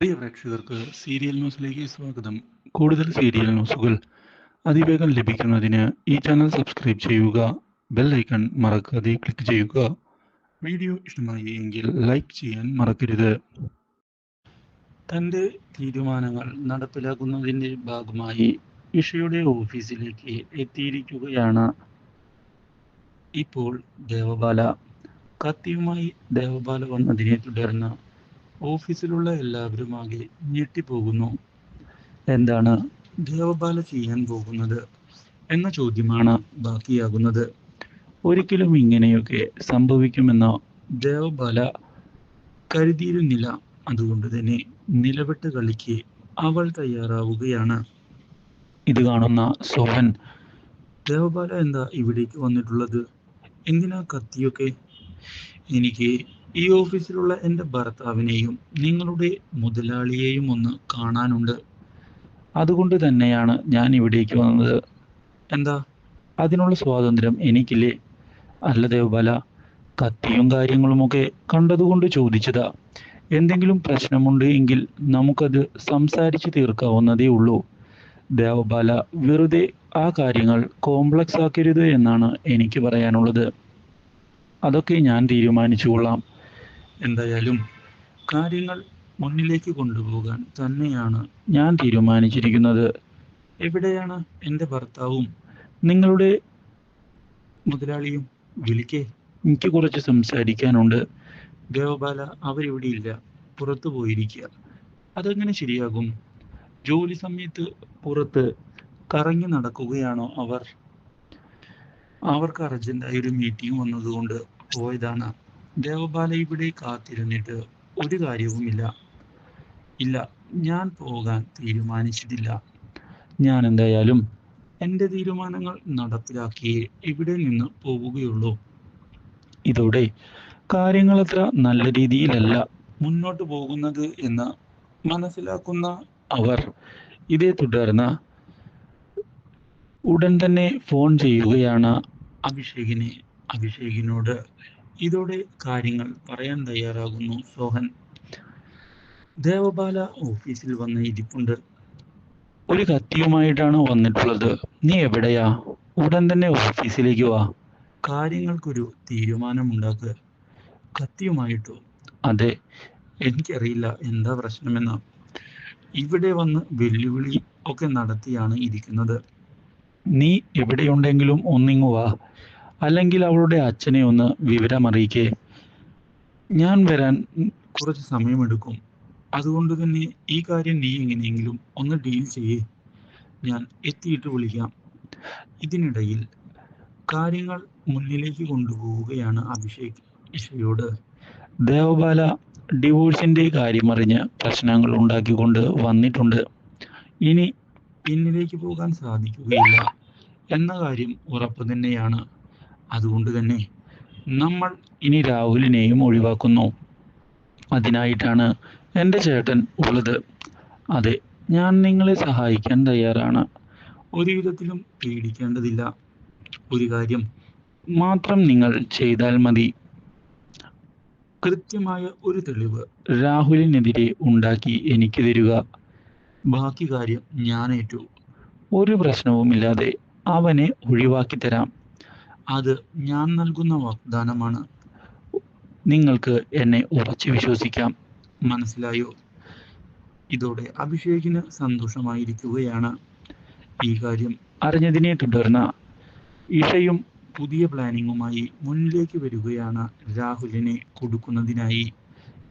പ്രിയ പ്രേക്ഷകർക്ക് സീരിയൽ ന്യൂസിലേക്ക് സ്വാഗതം. കൂടുതൽ സീരിയൽ ന്യൂസുകൾ അതിവേഗം ലഭിക്കുന്നതിന് ഈ ചാനൽ സബ്സ്ക്രൈബ് ചെയ്യുക. ബെൽ ഐക്കൺ മറക്കാതെ ക്ലിക്ക് ചെയ്യുക. വീഡിയോ ഇഷ്ടമായി എങ്കിൽ ലൈക്ക് ചെയ്യാൻ മറക്കരുത്. തൻ്റെ തീരുമാനങ്ങൾ നടപ്പിലാക്കുന്നതിൻ്റെ ഭാഗമായി ഇഷയുടെ ഓഫീസിലേക്ക് എത്തിയിരിക്കുകയാണ് ഇപ്പോൾ ദേവബാല. കത്തിയുമായി ദേവബാല വന്നതിനെ തുടർന്ന് ഓഫീസിലുള്ള എല്ലാവരും ആകെ ഞെട്ടിപ്പോകുന്നു. എന്താണ് ദേവബാല ചെയ്യാൻ പോകുന്നത് എന്ന ചോദ്യമാണ് ബാക്കിയാകുന്നത്. ഒരിക്കലും ഇങ്ങനെയൊക്കെ സംഭവിക്കുമെന്ന് ദേവബാല കരുതിയിരുന്നില്ല. അതുകൊണ്ട് തന്നെ നിലവിട്ട് കളിക്ക് അവൾ തയ്യാറാവുകയാണ്. ഇത് കാണുന്ന സോഹൻ, ദേവബാല എന്താ ഇവിടേക്ക് വന്നിട്ടുള്ളത്? എന്തിനാ കത്തിയൊക്കെ? എനിക്ക് ഈ ഓഫീസിലുള്ള എൻ്റെ ഭർത്താവിനെയും നിങ്ങളുടെ മുതലാളിയെയും ഒന്ന് കാണാനുണ്ട്. അതുകൊണ്ട് തന്നെയാണ് ഞാൻ ഇവിടേക്ക് വന്നത്. എന്താ, അതിനുള്ള സ്വാതന്ത്ര്യം എനിക്കില്ലേ? അല്ല ദേവബാല, കത്തിയും കാര്യങ്ങളുമൊക്കെ കണ്ടതുകൊണ്ട് ചോദിച്ചതാ. എന്തെങ്കിലും പ്രശ്നമുണ്ട് എങ്കിൽ നമുക്കത് സംസാരിച്ച് തീർക്കാവുന്നതേ ഉള്ളൂ. ദേവബാല വെറുതെ ആ കാര്യങ്ങൾ കോംപ്ലക്സ് ആക്കരുത് എന്നാണ് എനിക്ക് പറയാനുള്ളത്. അതൊക്കെ ഞാൻ തീരുമാനിച്ചുകൊള്ളാം. എന്തായാലും കാര്യങ്ങൾ മുന്നിലേക്ക് കൊണ്ടുപോകാൻ തന്നെയാണ് ഞാൻ തീരുമാനിച്ചിരിക്കുന്നത്. എവിടെയാണ് എൻ്റെ ഭർത്താവും നിങ്ങളുടെ മുതലാളിയും? വിളിക്കേ, എനിക്ക് കുറച്ച് സംസാരിക്കാനുണ്ട്. ദേവബാല, അവരിവിടെ ഇല്ല, പുറത്തു പോയിരിക്കുക. അതെങ്ങനെ ശരിയാകും? ജോലി സമയത്ത് പുറത്ത് കറങ്ങി നടക്കുകയാണോ അവർ? അവർക്ക് അർജന്റായ ഒരു മീറ്റിംഗ് വന്നതുകൊണ്ട് പോയതാണ്. ദേവബാല ഇവിടെ കാത്തിരുന്നിട്ട് ഒരു കാര്യവുമില്ല. ഇല്ല, ഞാൻ പോകാൻ തീരുമാനിച്ചിട്ടില്ല. ഞാൻ എന്തായാലും എൻ്റെ തീരുമാനങ്ങൾ നടപ്പിലാക്കിയേ ഇവിടെ നിന്ന് പോവുകയുള്ളൂ. ഇതോടെ കാര്യങ്ങൾ അത്ര നല്ല രീതിയിലല്ല മുന്നോട്ട് പോകുന്നത് എന്ന് മനസ്സിലാക്കുന്ന അവർ ഇതേ തുടർന്ന് ഉടൻ തന്നെ ഫോൺ ചെയ്യുകയാണ് അഭിഷേകിനോട്. ഇതോടെ കാര്യങ്ങൾ പറയാൻ തയ്യാറാകുന്നു സോഹൻ. ദേവബാല ഓഫീസിൽ വന്ന് ഇരിപ്പുണ്ട്. ഒരു കത്തിയുമായിട്ടാണ് വന്നിട്ടുള്ളത്. നീ എവിടെയാ? ഉടൻ തന്നെ ഓഫീസിലേക്ക് വാ. കാര്യങ്ങൾക്കൊരു തീരുമാനമുണ്ടാക്കുക. കത്തിയുമായിട്ടോ? അതെ, എനിക്കറിയില്ല എന്താ പ്രശ്നമെന്ന്. ഇവിടെ വന്ന് വെല്ലുവിളി ഒക്കെ നടത്തിയാണ് ഇരിക്കുന്നത്. നീ എവിടെയുണ്ടെങ്കിലും ഒന്നിങ്ങു വാ, അല്ലെങ്കിൽ അവളുടെ അച്ഛനെ ഒന്ന് വിവരമറിയിക്കേ. ഞാൻ വരാൻ കുറച്ച് സമയമെടുക്കും. അതുകൊണ്ട് തന്നെ ഈ കാര്യം നീ എങ്ങനെയെങ്കിലും ഒന്ന് ഡീൽ ചെയ്യേ. ഞാൻ എത്തിയിട്ട് വിളിക്കാം. ഇതിനിടയിൽ കാര്യങ്ങൾ മുന്നിലേക്ക് കൊണ്ടുപോവുകയാണ് അഭിഷേക് ഇഷയോട്. ദേവബാല ഡിവോഴ്സിന്റെ കാര്യമറിഞ്ഞ് പ്രശ്നങ്ങൾ ഉണ്ടാക്കിക്കൊണ്ട് വന്നിട്ടുണ്ട്. ഇനി പിന്നിലേക്ക് പോകാൻ സാധിക്കുകയില്ല എന്ന കാര്യം ഉറപ്പ് തന്നെയാണ്. അതുകൊണ്ട് തന്നെ നമ്മൾ ഇനി രാഹുലിനെയും ഒഴിവാക്കുന്നു. അതിനായിട്ടാണ് എൻ്റെ ചേട്ടൻ ഉള്ളത്. അതെ, ഞാൻ നിങ്ങളെ സഹായിക്കാൻ തയ്യാറാണ്. ഒരു വിധത്തിലും പേടിക്കേണ്ടതില്ല. ഒരു കാര്യം മാത്രം നിങ്ങൾ ചെയ്താൽ മതി. കൃത്യമായ ഒരു തെളിവ് രാഹുലിനെതിരെ ഉണ്ടാക്കി എനിക്ക് തരിക. ബാക്കി കാര്യം ഞാൻ ഏറ്റു. ഒരു പ്രശ്നവുമില്ലാതെ അവനെ ഒഴിവാക്കി തരാം. അത് ഞാൻ നൽകുന്ന വാഗ്ദാനമാണ്. നിങ്ങൾക്ക് എന്നെ ഉറച്ചു വിശ്വസിക്കാം. മനസ്സിലായോ? ഇതോടെ അഭിഷേകിന് സന്തോഷമായിരിക്കുകയാണ്. ഈ കാര്യം അറിഞ്ഞതിനെ തുടർന്ന് ഇഷയും പുതിയ പ്ലാനിങ്ങുമായി മുന്നിലേക്ക് വരികയാണ് രാഹുലിനെ കൊടുക്കുന്നതിനായി.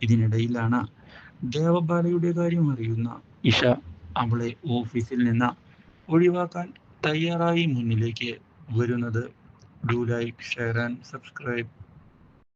ഇതിനിടയിലാണ് ദേവബാലയുടെ കാര്യം അറിയുന്ന ഇഷ അവളെ ഓഫീസിൽ നിന്ന് ഒഴിവാക്കാൻ തയ്യാറായി മുന്നിലേക്ക് വരുന്നത്. Do like, share and subscribe.